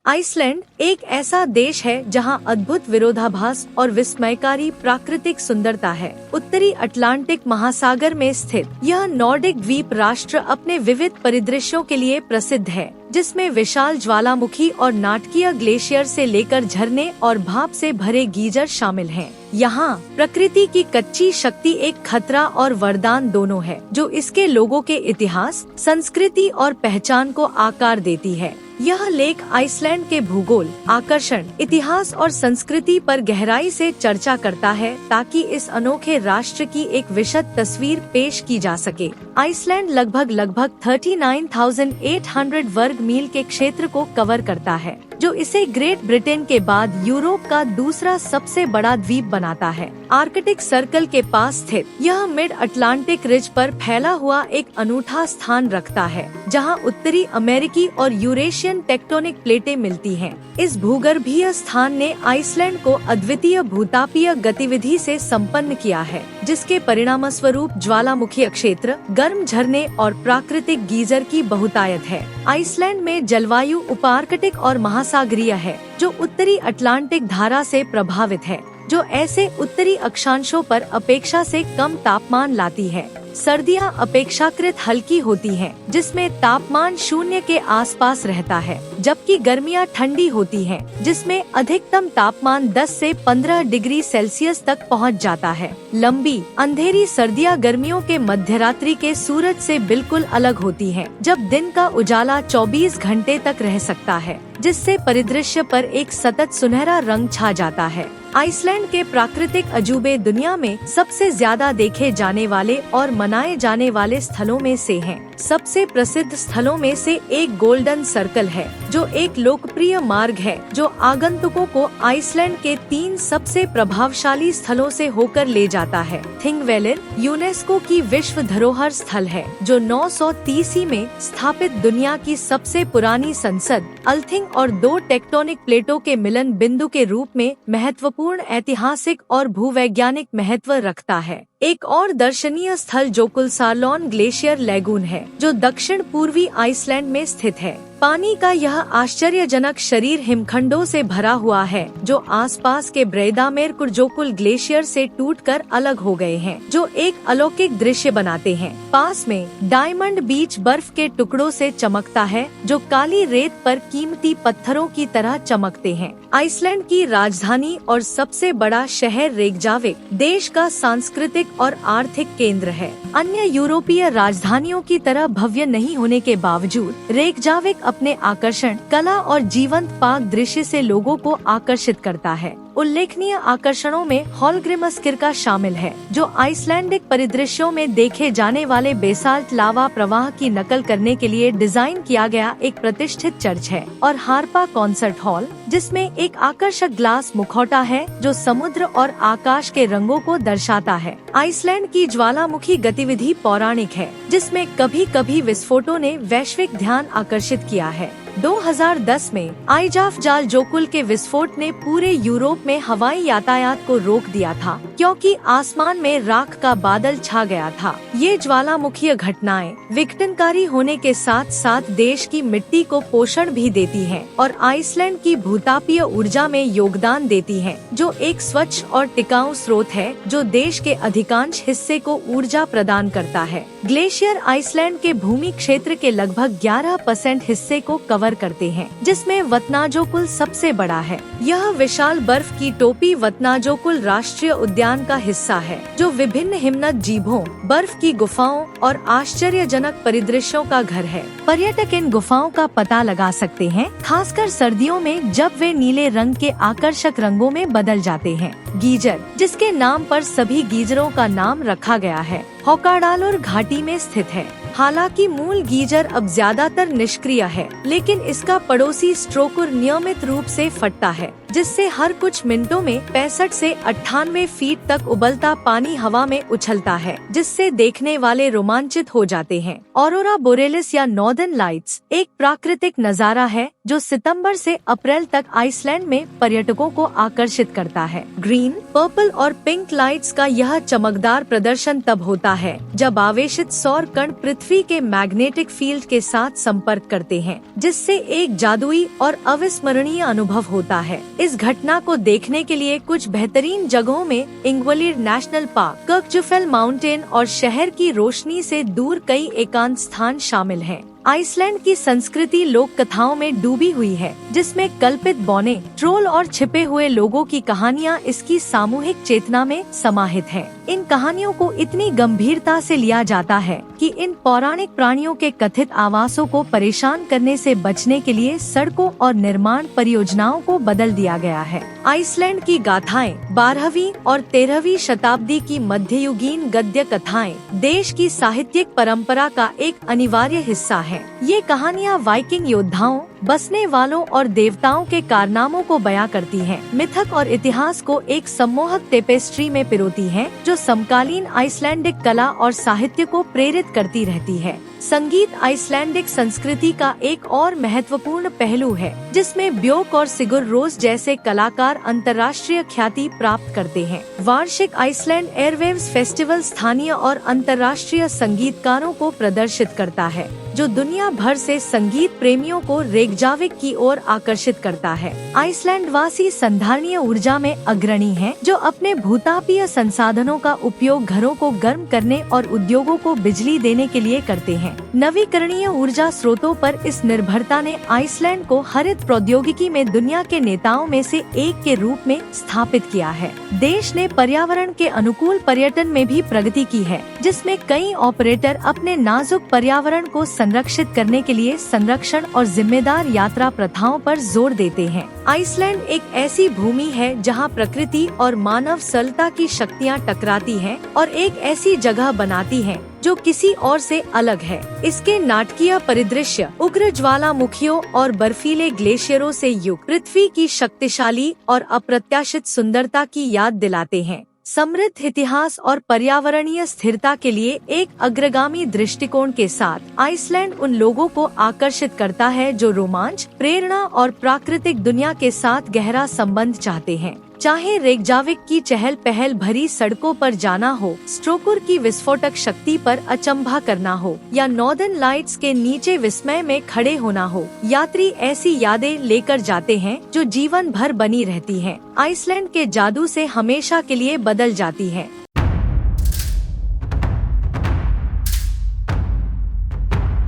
Iceland एक ऐसा देश है जहां अद्भुत विरोधाभास और विस्मयकारी प्राकृतिक सुंदरता है। उत्तरी अटलांटिक महासागर में स्थित यह नॉर्डिक द्वीप राष्ट्र अपने विविध परिदृश्यों के लिए प्रसिद्ध है, जिसमें विशाल ज्वालामुखी और नाटकीय ग्लेशियर से लेकर झरने और भाप से भरे गीजर शामिल हैं। यहाँ प्रकृति की कच्ची शक्ति एक खतरा और वरदान दोनों है, जो इसके लोगों के इतिहास, संस्कृति और पहचान को आकार देती है। यह लेख आइसलैंड के भूगोल, आकर्षण, इतिहास और संस्कृति पर गहराई से चर्चा करता है, ताकि इस अनोखे राष्ट्र की एक विशद तस्वीर पेश की जा सके। आइसलैंड लगभग 39,800 वर्ग मील के क्षेत्र को कवर करता है, जो इसे ग्रेट ब्रिटेन के बाद यूरोप का दूसरा सबसे बड़ा द्वीप बनाता है। आर्कटिक सर्कल के पास स्थित यह मिड अटलांटिक रिज पर फैला हुआ एक अनूठा स्थान रखता है, जहां उत्तरी अमेरिकी और यूरेशियन टेक्टोनिक प्लेटें मिलती हैं। इस भूगर्भीय स्थान ने आइसलैंड को अद्वितीय भूतापीय गतिविधि से संपन्न किया है, जिसके परिणामस्वरूप ज्वालामुखी क्षेत्र, गर्म झरने और प्राकृतिक गीजर की बहुतायत है। आइसलैंड में जलवायु उपार्कटिक और महासागरीय है, जो उत्तरी अटलांटिक धारा से प्रभावित है, जो ऐसे उत्तरी अक्षांशों पर अपेक्षा से कम तापमान लाती है। सर्दियां अपेक्षाकृत हल्की होती हैं, जिसमें तापमान 0 के आसपास रहता है, जबकि गर्मियां ठंडी होती हैं, जिसमें अधिकतम तापमान 10 से 15 डिग्री सेल्सियस तक पहुंच जाता है। लंबी अंधेरी सर्दियां गर्मियों के मध्यरात्रि के सूरज से बिल्कुल अलग होती हैं, जब दिन का उजाला 24 घंटे तक रह सकता है, जिससे परिदृश्य पर एक सतत सुनहरा रंग छा जाता है। आइसलैंड के प्राकृतिक अजूबे दुनिया में सबसे ज्यादा देखे जाने वाले और मनाए जाने वाले स्थलों में से हैं। सबसे प्रसिद्ध स्थलों में से एक गोल्डन सर्कल है, जो एक लोकप्रिय मार्ग है जो आगंतुकों को आइसलैंड के 3 सबसे प्रभावशाली स्थलों से होकर ले जाता है। थिंगवेलिन यूनेस्को की विश्व धरोहर स्थल है, जो 930 में स्थापित दुनिया की सबसे पुरानी संसद, अल्थिंग और 2 टेक्टोनिक प्लेटों के मिलन बिंदु के रूप में महत्वपूर्ण ऐतिहासिक और भूवैज्ञानिक महत्व रखता है। एक और दर्शनीय स्थल जोकुलसार्लोन ग्लेशियर लैगून है, जो दक्षिण पूर्वी आइसलैंड में स्थित है। पानी का यह आश्चर्यजनक शरीर हिमखंडों से भरा हुआ है, जो आसपास के ब्रेदामेर जोकुल ग्लेशियर से टूटकर अलग हो गए हैं, जो एक अलौकिक दृश्य बनाते हैं। पास में डायमंड बीच बर्फ के टुकड़ों से चमकता है, जो काली रेत पर कीमती पत्थरों की तरह चमकते हैं। आइसलैंड की राजधानी और सबसे बड़ा शहर रेकजाविक देश का सांस्कृतिक और आर्थिक केंद्र है। अन्य यूरोपीय राजधानियों की तरह भव्य नहीं होने के बावजूद रेकजाविक अपने आकर्षण, कला और जीवंत पाक दृश्य से लोगों को आकर्षित करता है। उल्लेखनीय आकर्षणों में हॉलग्रिमस किरका शामिल है, जो आइसलैंडिक परिदृश्यों में देखे जाने वाले बेसाल्ट लावा प्रवाह की नकल करने के लिए डिजाइन किया गया एक प्रतिष्ठित चर्च है, और हार्पा कॉन्सर्ट हॉल, जिसमें एक आकर्षक ग्लास मुखौटा है जो समुद्र और आकाश के रंगों को दर्शाता है। आइसलैंड की ज्वालामुखी गतिविधि पौराणिक है, जिसमें कभी-कभी विस्फोटों ने वैश्विक ध्यान आकर्षित किया है। 2010 में आइजाफजाल जोकुल के विस्फोट ने पूरे यूरोप में हवाई यातायात को रोक दिया था, क्योंकि आसमान में राख का बादल छा गया था। ये ज्वालामुखीय घटनाएं विघटनकारी होने के साथ साथ देश की मिट्टी को पोषण भी देती हैं, और आइसलैंड की भूतापीय ऊर्जा में योगदान देती हैं, जो एक स्वच्छ और टिकाऊ स्रोत है जो देश के अधिकांश हिस्से को ऊर्जा प्रदान करता है। ग्लेशियर आइसलैंड के भूमि क्षेत्र के लगभग 11% हिस्से को कवर करते हैं, जिसमें वतनाजोकुल सबसे बड़ा है। यह विशाल बर्फ की टोपी वतनाजोकुल राष्ट्रीय उद्यान का हिस्सा है, जो विभिन्न हिमनद जीभों, बर्फ की गुफाओं और आश्चर्यजनक परिदृश्यों का घर है। पर्यटक इन गुफाओं का पता लगा सकते हैं, खासकर सर्दियों में, जब वे नीले रंग के आकर्षक रंगों में बदल जाते हैं। गीजर, जिसके नाम पर सभी गीजरों का नाम रखा गया है, होकाडालोर घाटी में स्थित है। हालांकि मूल गीजर अब ज्यादातर निष्क्रिय है, लेकिन इसका पड़ोसी स्ट्रोकुर नियमित रूप से फटता है, जिससे हर कुछ मिनटों में 65 से 98 फीट तक उबलता पानी हवा में उछलता है, जिससे देखने वाले रोमांचित हो जाते हैं। ऑरोरा बोरेलिस या नॉर्दर्न लाइट्स एक प्राकृतिक नजारा है, जो सितंबर से अप्रैल तक आइसलैंड में पर्यटकों को आकर्षित करता है। ग्रीन, पर्पल और पिंक लाइट्स का यह चमकदार प्रदर्शन तब होता है जब आवेशित सौर कण पृथ्वी पृथ्वी के मैग्नेटिक फील्ड के साथ संपर्क करते हैं, जिससे एक जादुई और अविस्मरणीय अनुभव होता है। इस घटना को देखने के लिए कुछ बेहतरीन जगहों में इंग्वलिड नेशनल पार्क, कर्कजुफेल माउंटेन और शहर की रोशनी से दूर कई एकांत स्थान शामिल हैं। आइसलैंड की संस्कृति लोक कथाओं में डूबी हुई है, जिसमें कल्पित बौने, ट्रोल और छिपे हुए लोगों की कहानियां इसकी सामूहिक चेतना में समाहित हैं। इन कहानियों को इतनी गंभीरता से लिया जाता है कि इन पौराणिक प्राणियों के कथित आवासों को परेशान करने से बचने के लिए सड़कों और निर्माण परियोजनाओं को बदल दिया गया है। आइसलैंड की गाथाएं 12वीं और 13वीं शताब्दी की मध्ययुगीन गद्य कथाएं देश की साहित्यिक परंपरा का एक अनिवार्य हिस्सा है। ये कहानियां वाइकिंग योद्धाओं, बसने वालों और देवताओं के कारनामों को बयां करती हैं, मिथक और इतिहास को एक सम्मोहक टेपेस्ट्री में पिरोती हैं, जो समकालीन आइसलैंडिक कला और साहित्य को प्रेरित करती रहती है। संगीत आइसलैंडिक संस्कृति का एक और महत्वपूर्ण पहलू है, जिसमें ब्योक और सिगुर रोस जैसे कलाकार अंतर्राष्ट्रीय ख्याति प्राप्त करते हैं। वार्षिक आइसलैंड एयरवेव्स फेस्टिवल स्थानीय और अंतर्राष्ट्रीय संगीतकारों को प्रदर्शित करता है, जो दुनिया भर से संगीत प्रेमियों को रेकजाविक की ओर आकर्षित करता है। आइसलैंड वासी संधारणीय ऊर्जा में अग्रणी हैं, जो अपने भूतापीय संसाधनों का उपयोग घरों को गर्म करने और उद्योगों को बिजली देने के लिए करते हैं। नवीकरणीय ऊर्जा स्रोतों पर इस निर्भरता ने आइसलैंड को हरित प्रौद्योगिकी में दुनिया के नेताओं में से एक के रूप में स्थापित किया है। देश ने पर्यावरण के अनुकूल पर्यटन में भी प्रगति की है, जिसमें कई ऑपरेटर अपने नाजुक पर्यावरण को संरक्षित करने के लिए संरक्षण और जिम्मेदार यात्रा प्रथाओं पर जोर देते हैं। आइसलैंड एक ऐसी भूमि है जहां प्रकृति और मानव सरलता की शक्तियां टकराती हैं और एक ऐसी जगह बनाती हैं जो किसी और से अलग है। इसके नाटकीय परिदृश्य, उग्र ज्वालामुखियों और बर्फीले ग्लेशियरों से युक्त पृथ्वी की शक्तिशाली और अप्रत्याशित सुंदरता की याद दिलाते हैं। समृद्ध इतिहास और पर्यावरणीय स्थिरता के लिए एक अग्रगामी दृष्टिकोण के साथ आइसलैंड उन लोगों को आकर्षित करता है जो रोमांच, प्रेरणा और प्राकृतिक दुनिया के साथ गहरा संबंध चाहते हैं। चाहे रेकजाविक की चहल पहल भरी सड़कों पर जाना हो, स्ट्रोकुर की विस्फोटक शक्ति पर अचंभा करना हो, या नॉर्दर्न लाइट्स के नीचे विस्मय में खड़े होना हो, यात्री ऐसी यादें लेकर जाते हैं जो जीवन भर बनी रहती हैं। आइसलैंड के जादू से हमेशा के लिए बदल जाती है।